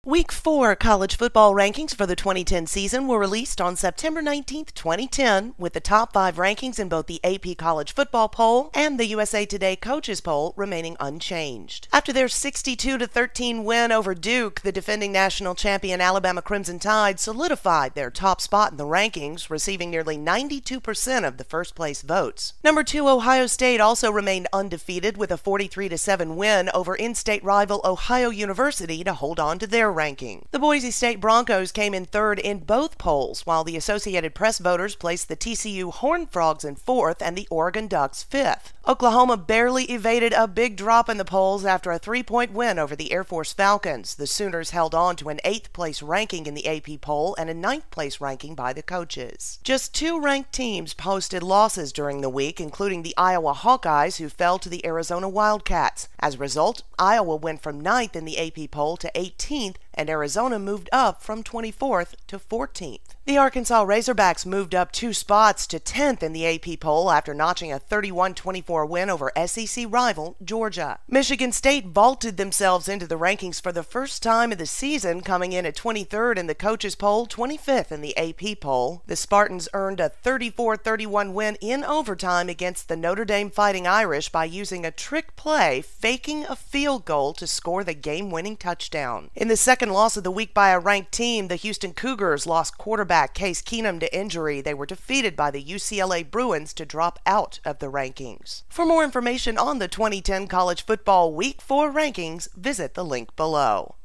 Week 4 college football rankings for the 2010 season were released on September 19, 2010, with the top 5 rankings in both the AP College Football Poll and the USA Today Coaches Poll remaining unchanged. After their 62-13 win over Duke, the defending national champion Alabama Crimson Tide solidified their top spot in the rankings, receiving nearly 92% of the first-place votes. Number 2 Ohio State also remained undefeated with a 43-7 win over in-state rival Ohio University to hold on to their ranking. The Boise State Broncos came in 3rd in both polls, while the Associated Press voters placed the TCU Horned Frogs in 4th and the Oregon Ducks 5th. Oklahoma barely evaded a big drop in the polls after a 3-point win over the Air Force Falcons. The Sooners held on to an 8th place ranking in the AP poll and a 9th place ranking by the coaches. Just 2 ranked teams posted losses during the week, including the Iowa Hawkeyes, who fell to the Arizona Wildcats. As a result, Iowa went from 9th in the AP poll to 18th, and Arizona moved up from 24th to 14th. The Arkansas Razorbacks moved up 2 spots to 10th in the AP poll after notching a 31-24 win over SEC rival Georgia. Michigan State vaulted themselves into the rankings for the first time of the season, coming in at 23rd in the coaches poll, 25th in the AP poll. The Spartans earned a 34-31 win in overtime against the Notre Dame Fighting Irish by using a trick play, faking a field goal to score the game-winning touchdown. In the second loss of the week by a ranked team, the Houston Cougars lost quarterback Case Keenum to injury. They were defeated by the UCLA Bruins to drop out of the rankings. For more information on the 2010 college football Week 4 rankings, visit the link below.